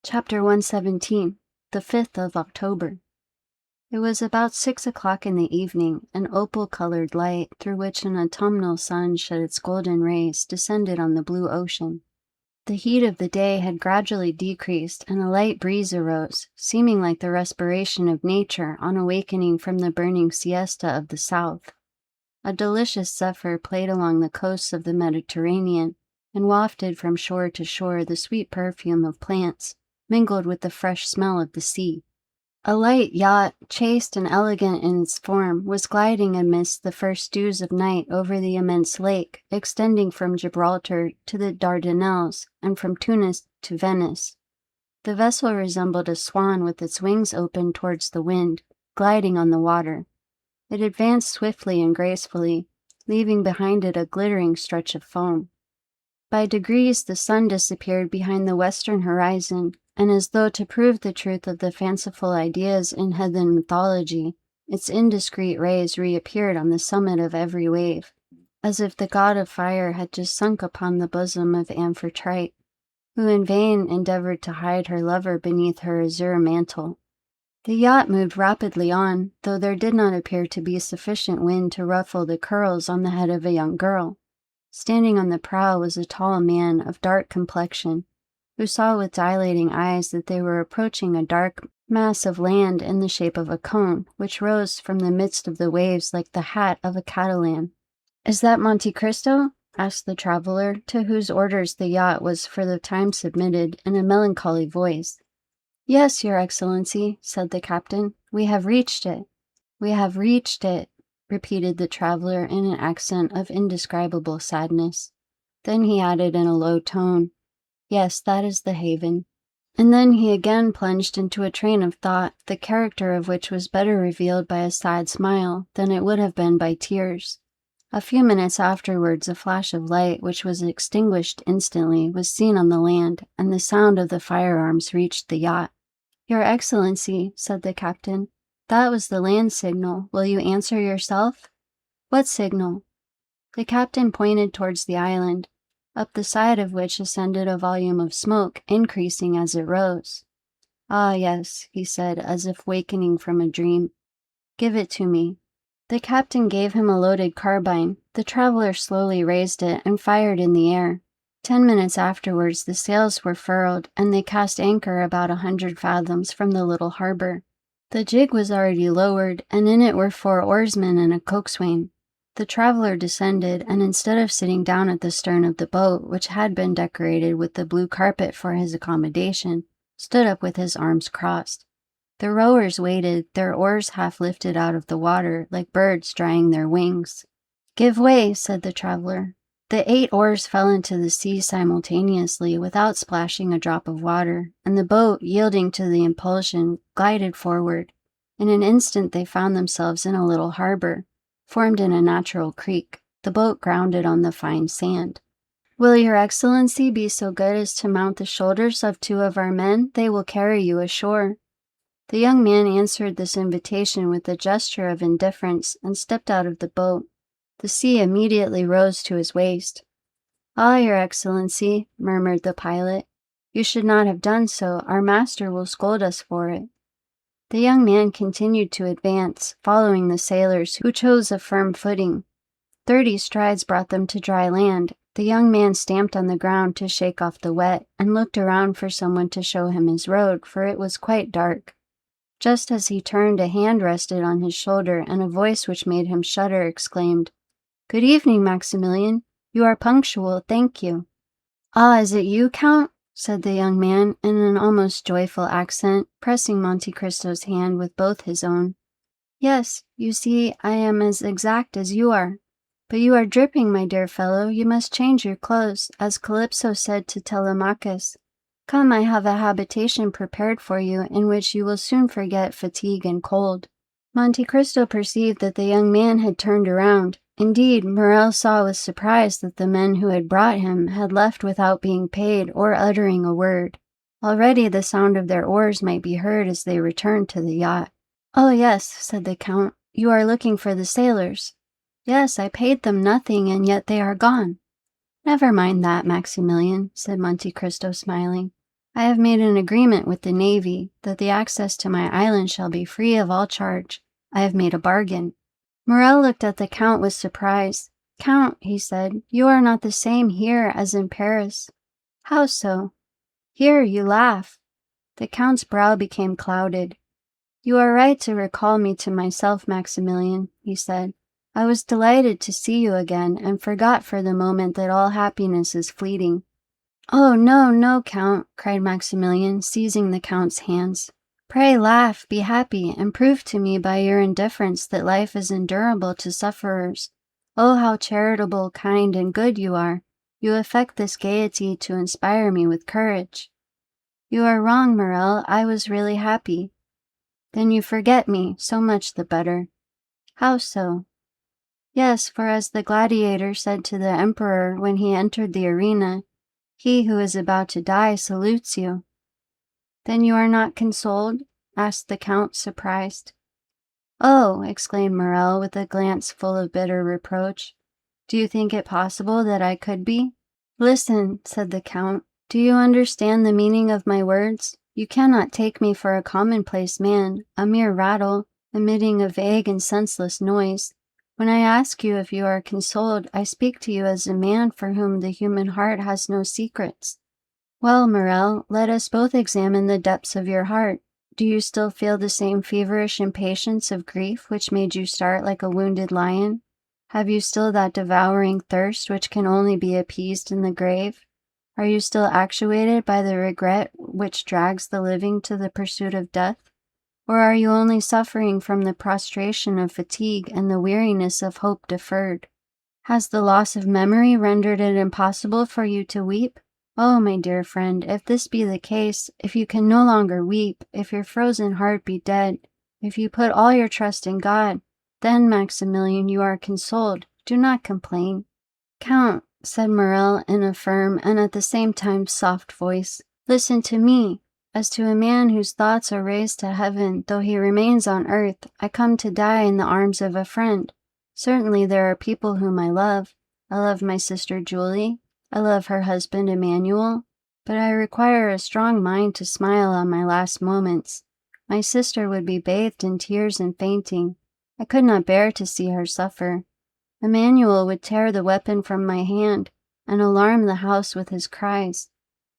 Chapter 117, the 5th of October. It was about 6 o'clock in the evening. An opal-colored light, through which an autumnal sun shed its golden rays, descended on the blue ocean. The heat of the day had gradually decreased, and a light breeze arose, seeming like the respiration of nature on awakening from the burning siesta of the south. A delicious zephyr played along the coasts of the Mediterranean, and wafted from shore to shore the sweet perfume of plants, mingled with the fresh smell of the sea. A light yacht, chaste and elegant in its form, was gliding amidst the first dews of night over the immense lake, extending from Gibraltar to the Dardanelles, and from Tunis to Venice. The vessel resembled a swan with its wings open towards the wind, gliding on the water. It advanced swiftly and gracefully, leaving behind it a glittering stretch of foam. By degrees the sun disappeared behind the western horizon, and as though to prove the truth of the fanciful ideas in heathen mythology, its indiscreet rays reappeared on the summit of every wave, as if the god of fire had just sunk upon the bosom of Amphitrite, who in vain endeavored to hide her lover beneath her azure mantle. The yacht moved rapidly on, though there did not appear to be sufficient wind to ruffle the curls on the head of a young girl. Standing on the prow was a tall man of dark complexion, who saw with dilating eyes that they were approaching a dark mass of land in the shape of a cone, which rose from the midst of the waves like the hat of a Catalan. "Is that Monte Cristo?" asked the traveler, to whose orders the yacht was for the time submitted, in a melancholy voice. "Yes, your Excellency," said the captain. "We have reached it." "We have reached it," repeated the traveler in an accent of indescribable sadness. Then he added in a low tone, "Yes, that is the haven." And then he again plunged into a train of thought, the character of which was better revealed by a sad smile than it would have been by tears. A few minutes afterwards a flash of light, which was extinguished instantly, was seen on the land, and the sound of the firearms reached the yacht. "Your Excellency," said the captain, "that was the land signal. Will you answer yourself?" "What signal?" The captain pointed towards the island, up the side of which ascended a volume of smoke, increasing as it rose. "Ah, yes," he said, as if wakening from a dream. "Give it to me." The captain gave him a loaded carbine. The traveler slowly raised it and fired in the air. 10 minutes afterwards the sails were furled, and they cast anchor about 100 fathoms from the little harbor. The gig was already lowered, and in it were 4 oarsmen and a coxswain. The traveler descended, and instead of sitting down at the stern of the boat, which had been decorated with the blue carpet for his accommodation, stood up with his arms crossed. The rowers waited, their oars half lifted out of the water, like birds drying their wings. "Give way," said the traveler. The 8 oars fell into the sea simultaneously, without splashing a drop of water, and the boat, yielding to the impulsion, glided forward. In an instant they found themselves in a little harbor, formed in a natural creek. The boat grounded on the fine sand. "Will your Excellency be so good as to mount the shoulders of 2 of our men? They will carry you ashore." The young man answered this invitation with a gesture of indifference and stepped out of the boat. The sea immediately rose to his waist. "Ah, your Excellency," murmured the pilot, "you should not have done so. Our master will scold us for it." The young man continued to advance, following the sailors, who chose a firm footing. 30 strides brought them to dry land. The young man stamped on the ground to shake off the wet, and looked around for someone to show him his road, for it was quite dark. Just as he turned, a hand rested on his shoulder, and a voice which made him shudder exclaimed, "Good evening, Maximilian. You are punctual, thank you." "Ah, is it you, Count?" said the young man in an almost joyful accent, pressing Monte Cristo's hand with both his own. "Yes, you see, I am as exact as you are. But you are dripping, my dear fellow. You must change your clothes, as Calypso said to Telemachus. Come, I have a habitation prepared for you, in which you will soon forget fatigue and cold." Monte Cristo perceived that the young man had turned around. Indeed, Morrel saw with surprise that the men who had brought him had left without being paid or uttering a word. Already the sound of their oars might be heard as they returned to the yacht. "Oh yes," said the Count, "you are looking for the sailors." "Yes, I paid them nothing, and yet they are gone." "Never mind that, Maximilian," said Monte Cristo, smiling. I have made an agreement with the Navy that the access to my island shall be free of all charge. I have made a bargain." Morel looked at the Count with surprise. "Count," he said, "you are not the same here as in Paris." "How so?" "Here you laugh." The Count's brow became clouded. "You are right to recall me to myself, Maximilian," he said. "I was delighted to see you again, and forgot for the moment that all happiness is fleeting." "Oh, no, no, Count," cried Maximilian, seizing the Count's hands. "Pray laugh, be happy, and prove to me by your indifference that life is endurable to sufferers. Oh, how charitable, kind, and good you are! You affect this gaiety to inspire me with courage." "You are wrong, Morel. I was really happy." "Then you forget me, so much the better." "How so?" "Yes, for as the gladiator said to the emperor when he entered the arena, 'He who is about to die salutes you.'" "Then you are not consoled?" asked the Count, surprised. "Oh," exclaimed Morel with a glance full of bitter reproach, "do you think it possible that I could be?" "Listen," said the Count. "Do you understand the meaning of my words? You cannot take me for a commonplace man, a mere rattle, emitting a vague and senseless noise. When I ask you if you are consoled, I speak to you as a man for whom the human heart has no secrets. Well, Morel, let us both examine the depths of your heart. Do you still feel the same feverish impatience of grief which made you start like a wounded lion? Have you still that devouring thirst which can only be appeased in the grave? Are you still actuated by the regret which drags the living to the pursuit of death? Or are you only suffering from the prostration of fatigue and the weariness of hope deferred? Has the loss of memory rendered it impossible for you to weep? Oh, my dear friend, if this be the case, if you can no longer weep, if your frozen heart be dead, if you put all your trust in God, then, Maximilian, you are consoled. Do not complain." "Count," said Morel in a firm and at the same time soft voice, "listen to me. As to a man whose thoughts are raised to heaven, though he remains on earth, I come to die in the arms of a friend. Certainly there are people whom I love. I love my sister Julie. I love her husband Emmanuel. But I require a strong mind to smile on my last moments. My sister would be bathed in tears and fainting. I could not bear to see her suffer. Emmanuel would tear the weapon from my hand and alarm the house with his cries.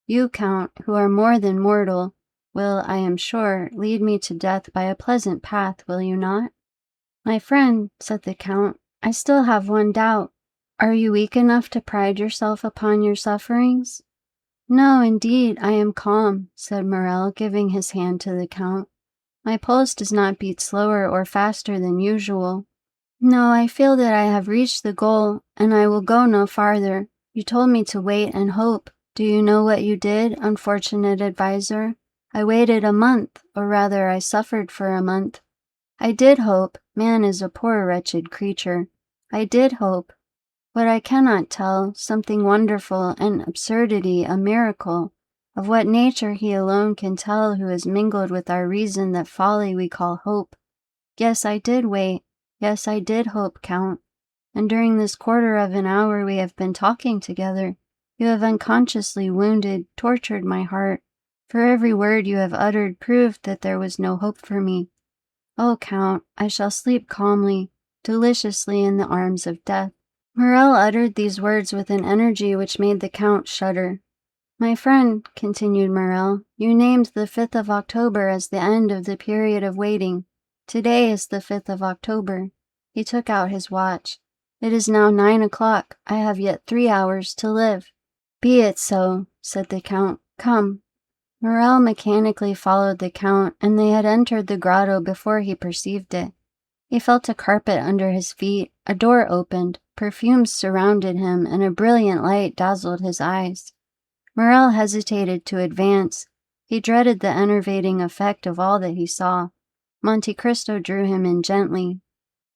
You, Count, who are more than mortal, will, I am sure, lead me to death by a pleasant path, will you not?" "My friend," said the Count, "I still have one doubt. Are you weak enough to pride yourself upon your sufferings?" "No, indeed, I am calm," said Morel, giving his hand to the Count. "My pulse does not beat slower or faster than usual. No, I feel that I have reached the goal, and I will go no farther. You told me to wait and hope. Do you know what you did, unfortunate adviser? I waited a month, or rather I suffered for a month. I did hope. Man is a poor wretched creature. I did hope. What I cannot tell, something wonderful, an absurdity, a miracle, of what nature he alone can tell who has mingled with our reason that folly we call hope. Yes, I did wait. Yes, I did hope, Count. And during this quarter of an hour we have been talking together, you have unconsciously wounded, tortured my heart. For every word you have uttered proved that there was no hope for me. Oh, Count, I shall sleep calmly, deliciously in the arms of death." Morel uttered these words with an energy which made the Count shudder. "My friend," continued Morel, "you named the 5th of October as the end of the period of waiting. Today is the 5th of October. He took out his watch. "It is now 9 o'clock. I have yet 3 hours to live." "Be it so," said the Count. "Come." Morel mechanically followed the Count, and they had entered the grotto before he perceived it. He felt a carpet under his feet, a door opened, perfumes surrounded him, and a brilliant light dazzled his eyes. Morel hesitated to advance. He dreaded the enervating effect of all that he saw. Monte Cristo drew him in gently.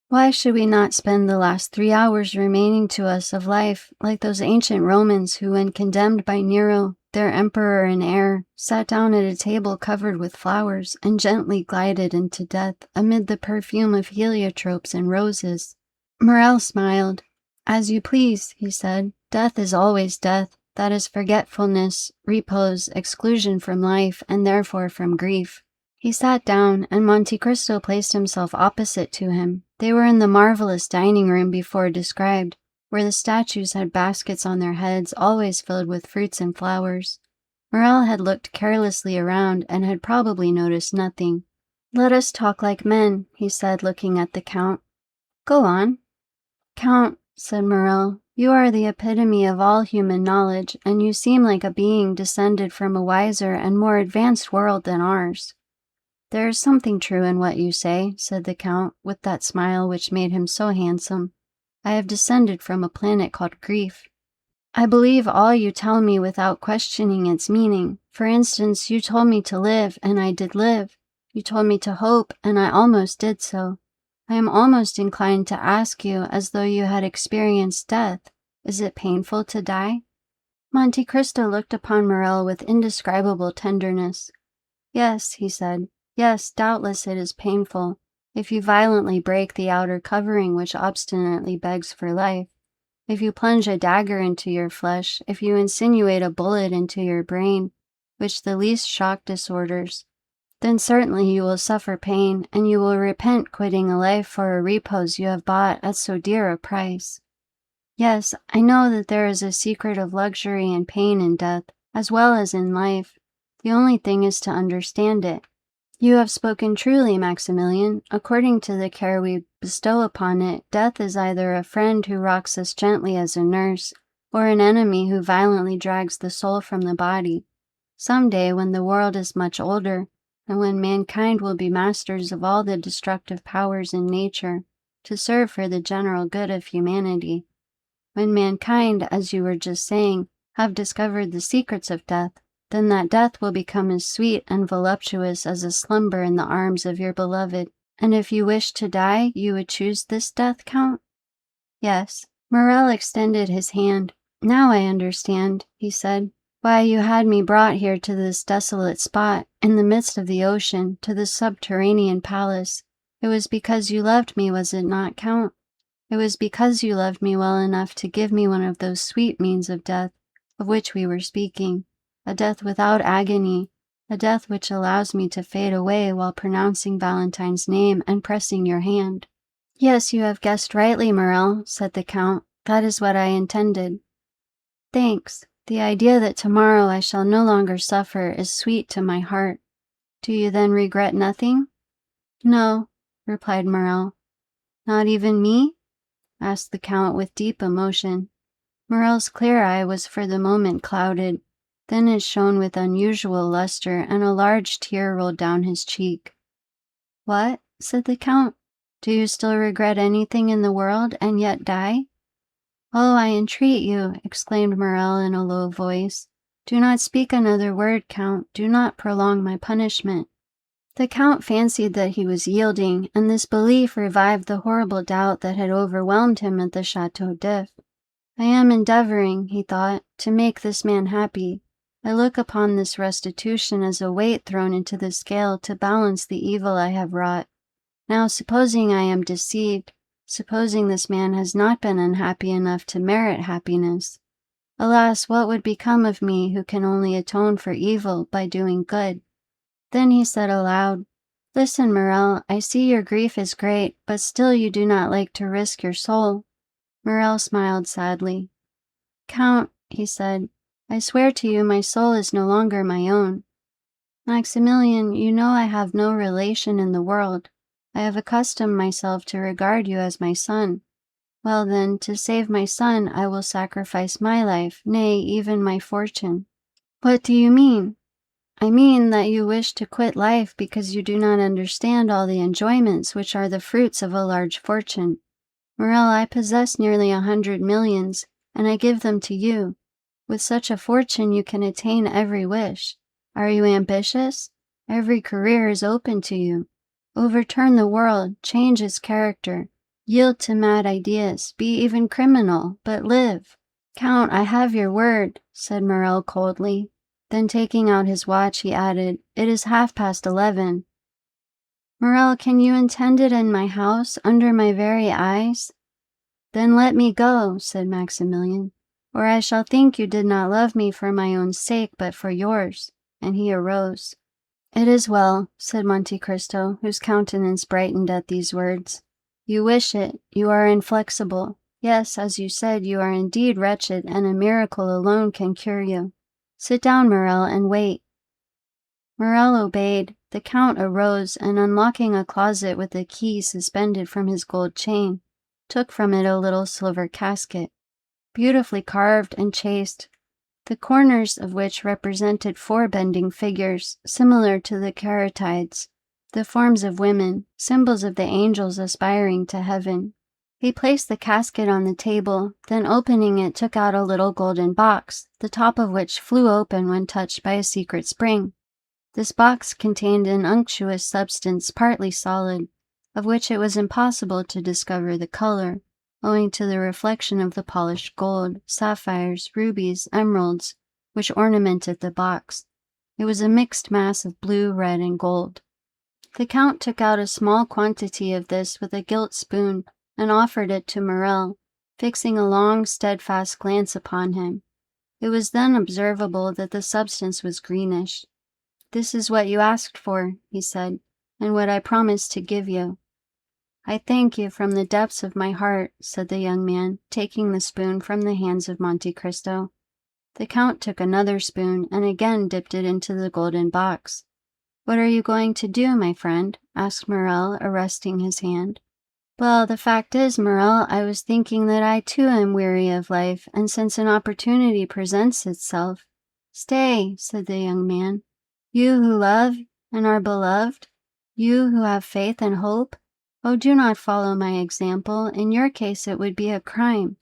"Why should we not spend the last 3 hours remaining to us of life like those ancient Romans who, when condemned by Nero, their emperor and heir, sat down at a table covered with flowers and gently glided into death amid the perfume of heliotropes and roses?" Morel smiled. "As you please," he said. "Death is always death. That is forgetfulness, repose, exclusion from life, and therefore from grief. He sat down, and Monte Cristo placed himself opposite to him. They were in the marvelous dining room before described, where the statues had baskets on their heads always filled with fruits and flowers. Morrel had looked carelessly around and had probably noticed nothing. "Let us talk like men," he said, looking at the Count. "Go on." "Count," said Morrel, "you are the epitome of all human knowledge, and you seem like a being descended from a wiser and more advanced world than ours." "There is something true in what you say," said the Count, with that smile which made him so handsome. "I have descended from a planet called grief. I believe all you tell me without questioning its meaning. For instance, you told me to live, and I did live. You told me to hope, and I almost did so. I am almost inclined to ask you, as though you had experienced death, is it painful to die?" Monte Cristo looked upon Morrel with indescribable tenderness. "Yes," he said, "yes, doubtless it is painful, if you violently break the outer covering which obstinately begs for life. If you plunge a dagger into your flesh, if you insinuate a bullet into your brain, which the least shock disorders, then certainly you will suffer pain, and you will repent quitting a life for a repose you have bought at so dear a price. Yes, I know that there is a secret of luxury and pain in death, as well as in life. The only thing is to understand it. You have spoken truly, Maximilian. According to the care we bestow upon it, death is either a friend who rocks us gently as a nurse, or an enemy who violently drags the soul from the body. Some day, when the world is much older, and when mankind will be masters of all the destructive powers in nature, to serve for the general good of humanity, when mankind, as you were just saying, have discovered the secrets of death, then that death will become as sweet and voluptuous as a slumber in the arms of your beloved. And if you wished to die, you would choose this death, Count?" "Yes." Morrel extended his hand. "Now I understand," he said, "why you had me brought here to this desolate spot, in the midst of the ocean, to this subterranean palace. It was because you loved me, was it not, Count? It was because you loved me well enough to give me one of those sweet means of death of which we were speaking. A death without agony, a death which allows me to fade away while pronouncing Valentine's name and pressing your hand." "Yes, you have guessed rightly, Morrel," said the Count. "That is what I intended." "Thanks. The idea that tomorrow I shall no longer suffer is sweet to my heart. Do you then regret nothing?" "No," replied Morrel. "Not even me?" asked the Count with deep emotion. Morrel's clear eye was for the moment clouded. Then it shone with unusual luster, and a large tear rolled down his cheek. "What?" said the Count. "Do you still regret anything in the world, and yet die?" "Oh, I entreat you," exclaimed Morrel in a low voice. "Do not speak another word, Count. Do not prolong my punishment." The Count fancied that he was yielding, and this belief revived the horrible doubt that had overwhelmed him at the Château d'If. "I am endeavoring," he thought, "to make this man happy. I look upon this restitution as a weight thrown into the scale to balance the evil I have wrought. Now, supposing I am deceived, supposing this man has not been unhappy enough to merit happiness. Alas, what would become of me who can only atone for evil by doing good?" Then he said aloud, "Listen, Morrel, I see your grief is great, but still you do not like to risk your soul." Morrel smiled sadly. "Count," he said, "I swear to you my soul is no longer my own. Maximilian, you know I have no relation in the world. I have accustomed myself to regard you as my son. Well then, to save my son, I will sacrifice my life, nay, even my fortune." "What do you mean?" "I mean that you wish to quit life because you do not understand all the enjoyments which are the fruits of a large fortune. Morrel, I possess nearly 100 millions, and I give them to you. With such a fortune you can attain every wish. Are you ambitious? Every career is open to you. Overturn the world, change its character, yield to mad ideas, be even criminal, but live." "Count, I have your word," said Morrel coldly. Then taking out his watch, he added, "It is 11:30. "Morrel, can you intend it in my house, under my very eyes?" "Then let me go," said Maximilian. or I shall think you did not love me for my own sake, but for yours." And he arose. "It is well," said Monte Cristo, whose countenance brightened at these words. "You wish it. You are inflexible. Yes, as you said, you are indeed wretched, and a miracle alone can cure you. Sit down, Morrel, and wait." Morrel obeyed. The Count arose, and unlocking a closet with a key suspended from his gold chain, took from it a little silver casket, beautifully carved and chased, the corners of which represented four bending figures, similar to the caryatides, the forms of women, symbols of the angels aspiring to heaven. He placed the casket on the table, then opening it took out a little golden box, the top of which flew open when touched by a secret spring. This box contained an unctuous substance partly solid, of which it was impossible to discover the color, owing to the reflection of the polished gold, sapphires, rubies, emeralds, which ornamented the box. It was a mixed mass of blue, red, and gold. The Count took out a small quantity of this with a gilt spoon and offered it to Morrel, fixing a long, steadfast glance upon him. It was then observable that the substance was greenish. "This is what you asked for," he said, "and what I promised to give you." "I thank you from the depths of my heart," said the young man, taking the spoon from the hands of Monte Cristo. The Count took another spoon and again dipped it into the golden box. "What are you going to do, my friend?" asked Morrel, arresting his hand. "Well, the fact is, Morrel, I was thinking that I too am weary of life, and since an opportunity presents itself—" "Stay," said the young man. "You who love and are beloved, you who have faith and hope, oh, do not follow my example. In your case it would be a crime.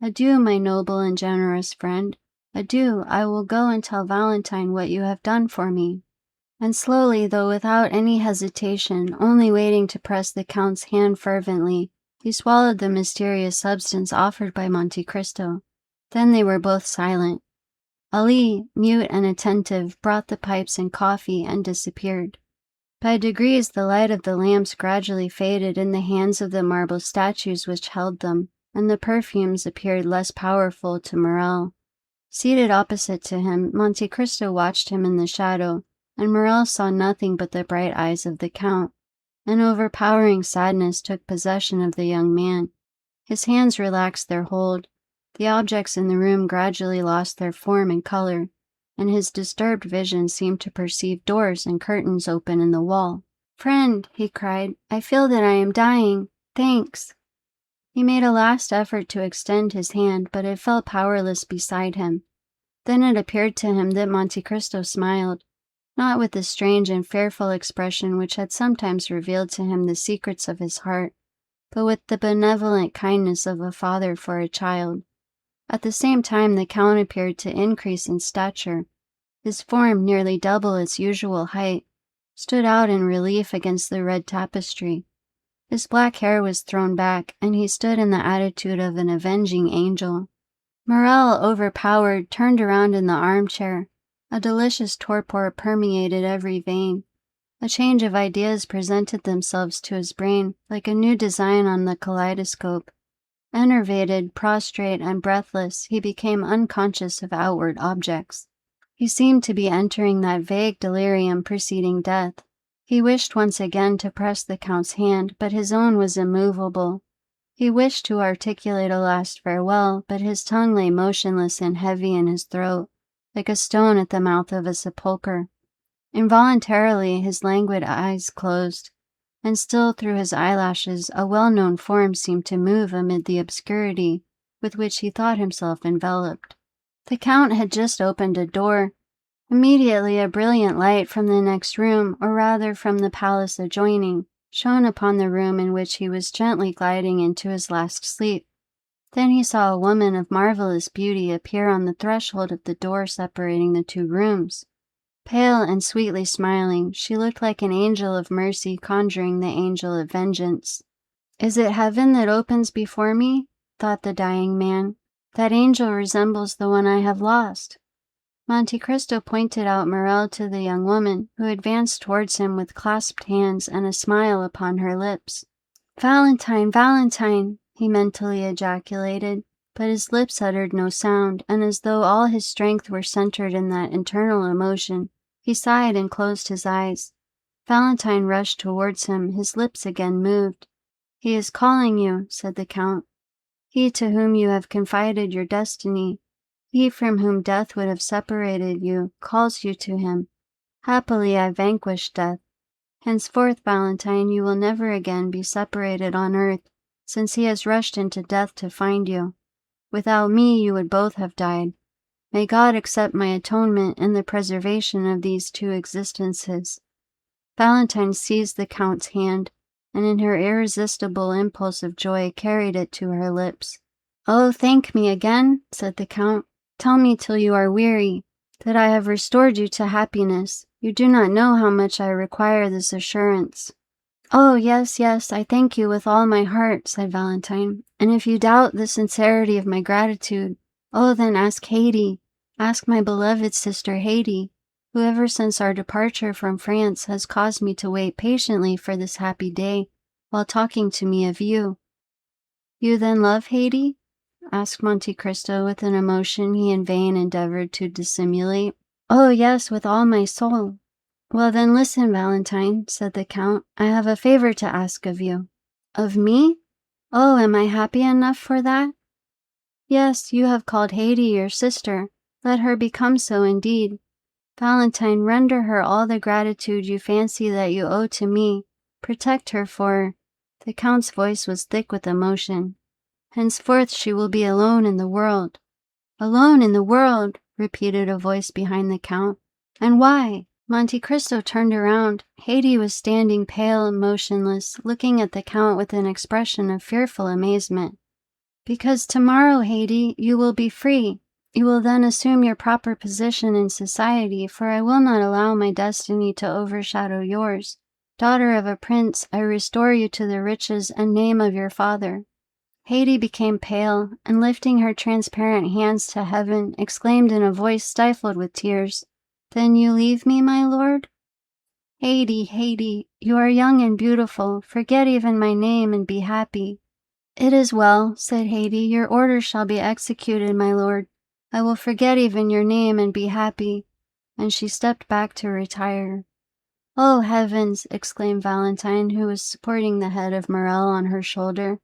Adieu, my noble and generous friend. Adieu, I will go and tell Valentine what you have done for me." And slowly, though without any hesitation, only waiting to press the Count's hand fervently, he swallowed the mysterious substance offered by Monte Cristo. Then they were both silent. Ali, mute and attentive, brought the pipes and coffee and disappeared. By degrees the light of the lamps gradually faded in the hands of the marble statues which held them, and the perfumes appeared less powerful to Morrel. Seated opposite to him, Monte Cristo watched him in the shadow, and Morrel saw nothing but the bright eyes of the Count. An overpowering sadness took possession of the young man. His hands relaxed their hold. The objects in the room gradually lost their form and color, and his disturbed vision seemed to perceive doors and curtains open in the wall. "Friend," he cried, "I feel that I am dying. Thanks." He made a last effort to extend his hand, but it fell powerless beside him. Then it appeared to him that Monte Cristo smiled, not with the strange and fearful expression which had sometimes revealed to him the secrets of his heart, but with the benevolent kindness of a father for a child. At the same time the Count appeared to increase in stature. His form, nearly double its usual height, stood out in relief against the red tapestry. His black hair was thrown back, and he stood in the attitude of an avenging angel. Morrel, overpowered, turned around in the armchair. A delicious torpor permeated every vein. A change of ideas presented themselves to his brain like a new design on the kaleidoscope. Enervated, prostrate, and breathless, he became unconscious of outward objects. He seemed to be entering that vague delirium preceding death. He wished once again to press the Count's hand, but his own was immovable. He wished to articulate a last farewell, but his tongue lay motionless and heavy in his throat, like a stone at the mouth of a sepulchre. Involuntarily his languid eyes closed, and still through his eyelashes a well-known form seemed to move amid the obscurity with which he thought himself enveloped. The Count had just opened a door. Immediately a brilliant light from the next room, or rather from the palace adjoining, shone upon the room in which he was gently gliding into his last sleep. Then he saw a woman of marvelous beauty appear on the threshold of the door separating the two rooms. Pale and sweetly smiling, she looked like an angel of mercy conjuring the angel of vengeance. "Is it heaven that opens before me?" thought the dying man. "That angel resembles the one I have lost." Monte Cristo pointed out Morrel to the young woman, who advanced towards him with clasped hands and a smile upon her lips. "Valentine, Valentine!" he mentally ejaculated. but his lips uttered no sound, and as though all his strength were centered in that internal emotion, he sighed and closed his eyes. Valentine rushed towards him, his lips again moved. "He is calling you," said the Count. "He to whom you have confided your destiny, he from whom death would have separated you, calls you to him. Happily I vanquished death. Henceforth, Valentine, you will never again be separated on earth, since he has rushed into death to find you. Without me you would both have died. May God accept my atonement in the preservation of these two existences." Valentine seized the Count's hand, and in her irresistible impulse of joy carried it to her lips. "Oh, thank me again," said the Count. "Tell me till you are weary that I have restored you to happiness. You do not know how much I require this assurance." "Oh, yes, yes, I thank you with all my heart," said Valentine. "And if you doubt the sincerity of my gratitude, oh, then ask Haydée, ask my beloved sister Haydée, who ever since our departure from France has caused me to wait patiently for this happy day, while talking to me of you." "You then love Haydée?" asked Monte Cristo with an emotion he in vain endeavored to dissimulate. "Oh, yes, with all my soul." "Well, then listen, Valentine," said the Count. "I have a favor to ask of you." "Of me? Oh, am I happy enough for that?" "Yes, you have called Haydée your sister. Let her become so indeed. Valentine, render her all the gratitude you fancy that you owe to me. Protect her, for—" The Count's voice was thick with emotion. "Henceforth she will be alone in the world." "Alone in the world," repeated a voice behind the Count. "And why?" Monte Cristo turned around. Haydée was standing pale and motionless, looking at the Count with an expression of fearful amazement. "Because tomorrow, Haydée, you will be free. You will then assume your proper position in society, for I will not allow my destiny to overshadow yours. Daughter of a prince, I restore you to the riches and name of your father." Haydée became pale, and lifting her transparent hands to heaven, exclaimed in a voice stifled with tears, "Then you leave me, my lord?" "Haydée, Haydée, you are young and beautiful. Forget even my name and be happy." "It is well," said Haydée. "Your orders shall be executed, my lord. I will forget even your name and be happy." And she stepped back to retire. "Oh, heavens!" exclaimed Valentine, who was supporting the head of Morrel on her shoulder.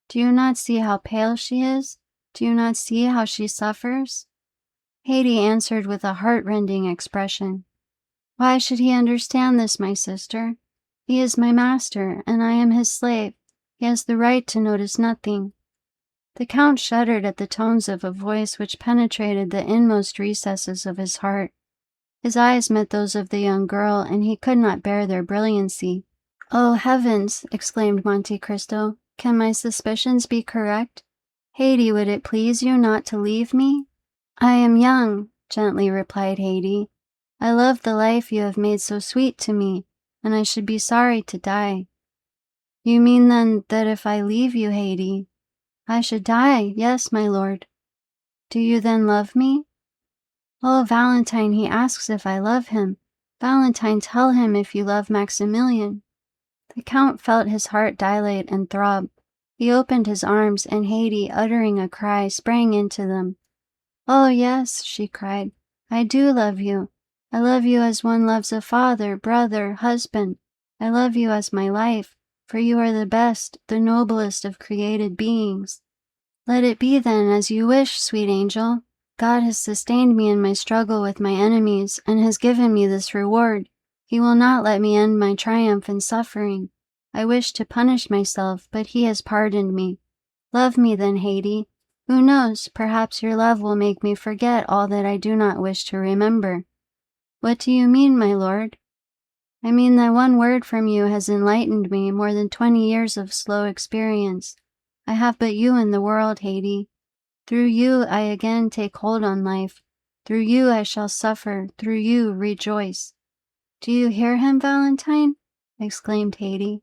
"Do you not see how pale she is? Do you not see how she suffers?" Haydée answered with a heart-rending expression, "Why should he understand this, my sister? He is my master, and I am his slave. He has the right to notice nothing." The Count shuddered at the tones of a voice which penetrated the inmost recesses of his heart. His eyes met those of the young girl, and he could not bear their brilliancy. "Oh, heavens!" exclaimed Monte Cristo. "Can my suspicions be correct? Haydée, would it please you not to leave me?" "I am young," gently replied Haydée. "I love the life you have made so sweet to me, and I should be sorry to die." "You mean, then, that if I leave you, Haydée, I should die?" "Yes, my lord." "Do you then love me?" "Oh, Valentine, he asks if I love him. Valentine, tell him if you love Maximilian." The Count felt his heart dilate and throb. He opened his arms, and Haydée, uttering a cry, sprang into them. "Oh, yes," she cried, "I do love you. I love you as one loves a father, brother, husband. I love you as my life, for you are the best, the noblest of created beings." "Let it be then as you wish, sweet angel. God has sustained me in my struggle with my enemies, and has given me this reward. He will not let me end my triumph in suffering. I wished to punish myself, but he has pardoned me. Love me then, Haydée. Who knows, perhaps your love will make me forget all that I do not wish to remember." "What do you mean, my lord?" "I mean that one word from you has enlightened me more than 20 years of slow experience. I have but you in the world, Haydée. Through you I again take hold on life. Through you I shall suffer, through you rejoice." "Do you hear him, Valentine?" exclaimed Haydée.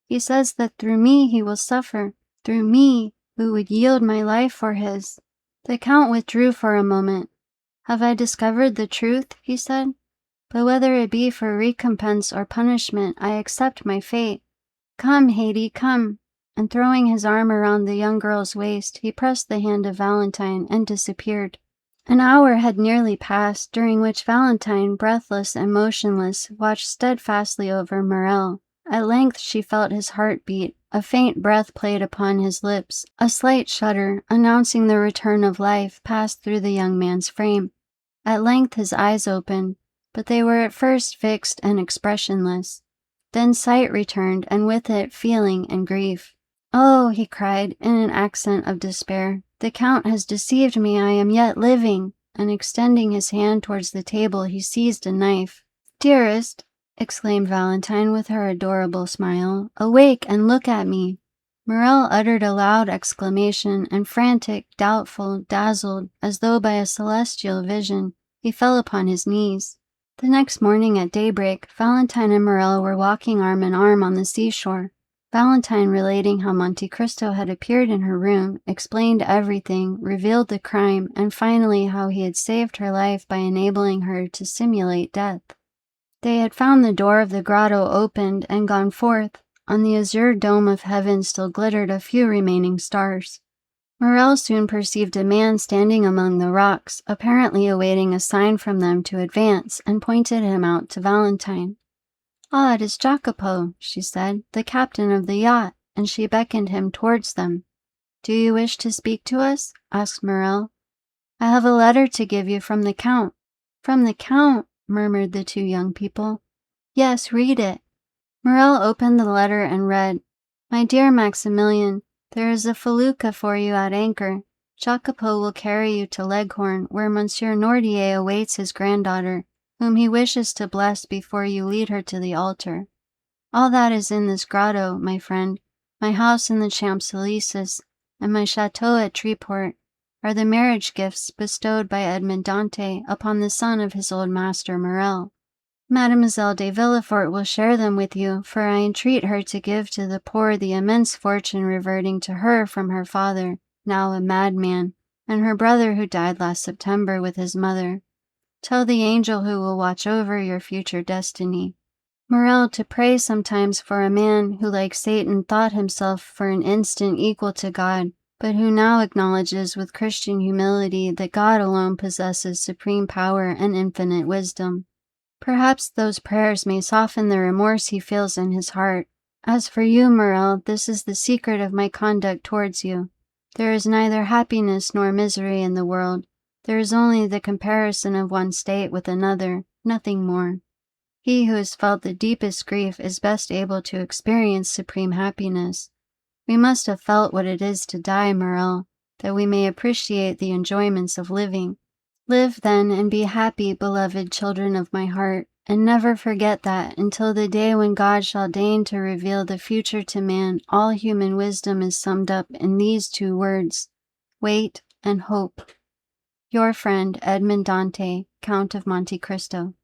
"He says that through me he will suffer, through me, who would yield my life for his." The Count withdrew for a moment. "Have I discovered the truth?" he said. "But whether it be for recompense or punishment, I accept my fate. Come, Haydée, come." and throwing his arm around the young girl's waist, he pressed the hand of Valentine and disappeared. An hour had nearly passed, during which Valentine, breathless and motionless, watched steadfastly over Morel. At length she felt his heart beat. A faint breath played upon his lips. A slight shudder, announcing the return of life, passed through the young man's frame. At length his eyes opened, but they were at first fixed and expressionless. Then sight returned, and with it feeling and grief. "Oh," he cried, in an accent of despair, "the Count has deceived me, I am yet living!" And extending his hand towards the table, he seized a knife. "Dearest," exclaimed Valentine with her adorable smile, "awake and look at me." Morel uttered a loud exclamation, and frantic, doubtful, dazzled, as though by a celestial vision, he fell upon his knees. The next morning at daybreak, Valentine and Morel were walking arm in arm on the seashore. Valentine, relating how Monte Cristo had appeared in her room, explained everything, revealed the crime, and finally how he had saved her life by enabling her to simulate death. They had found the door of the grotto opened and gone forth. On the azure dome of heaven still glittered a few remaining stars. Morel soon perceived a man standing among the rocks, apparently awaiting a sign from them to advance, and pointed him out to Valentine. "Ah, it is Jacopo," she said, "the captain of the yacht," and she beckoned him towards them. "Do you wish to speak to us?" asked Morel. "I have a letter to give you from the Count." "From the Count?" murmured the two young people. "Yes, read it." Morel opened the letter and read, "My dear Maximilian, there is a felucca for you at anchor. Jacopo will carry you to Leghorn, where Monsieur Nordier awaits his granddaughter, whom he wishes to bless before you lead her to the altar. All that is in this grotto, my friend, my house in the Champs-Élysées, and my chateau at Treport, are the marriage gifts bestowed by Edmond Dantès upon the son of his old master Morel. Mademoiselle de Villefort will share them with you, for I entreat her to give to the poor the immense fortune reverting to her from her father, now a madman, and her brother who died last September with his mother. Tell the angel who will watch over your future destiny. Morel, to pray sometimes for a man who, like Satan, thought himself for an instant equal to God, but who now acknowledges with Christian humility that God alone possesses supreme power and infinite wisdom. Perhaps those prayers may soften the remorse he feels in his heart. As for you, Morel, this is the secret of my conduct towards you. There is neither happiness nor misery in the world. There is only the comparison of one state with another, nothing more. He who has felt the deepest grief is best able to experience supreme happiness. We must have felt what it is to die, Morel, that we may appreciate the enjoyments of living. Live then and be happy, beloved children of my heart, and never forget that, until the day when God shall deign to reveal the future to man, all human wisdom is summed up in these two words: wait and hope. Your friend, Edmond Dantès, Count of Monte Cristo.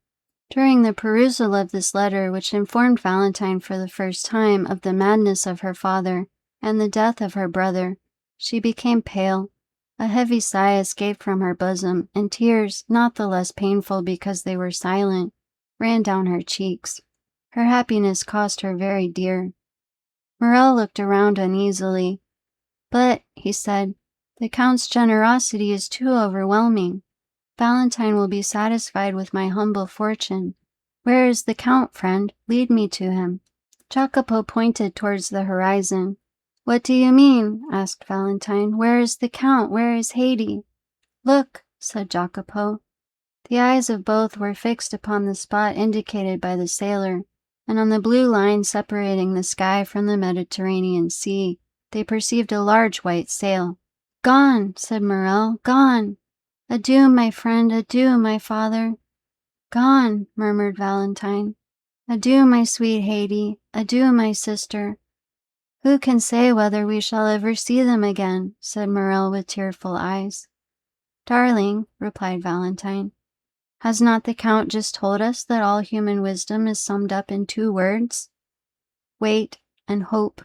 During the perusal of this letter, which informed Valentine for the first time of the madness of her father and the death of her brother, she became pale. A heavy sigh escaped from her bosom, and tears, not the less painful because they were silent, ran down her cheeks. Her happiness cost her very dear. Morel looked around uneasily. "But," he said, "the Count's generosity is too overwhelming. Valentine will be satisfied with my humble fortune. Where is the Count, friend? Lead me to him." Jacopo pointed towards the horizon. "What do you mean?" asked Valentine. "Where is the Count? Where is Haydée?" "Look," said Jacopo. The eyes of both were fixed upon the spot indicated by the sailor, and on the blue line separating the sky from the Mediterranean Sea, they perceived a large white sail. "Gone," said Morel, "gone. Adieu, my friend, adieu, my father." "Gone," murmured Valentine. "Adieu, my sweet Haydée, adieu, my sister." "Who can say whether we shall ever see them again?" said Morel with tearful eyes. "Darling," replied Valentine, "has not the Count just told us that all human wisdom is summed up in two words? Wait and hope."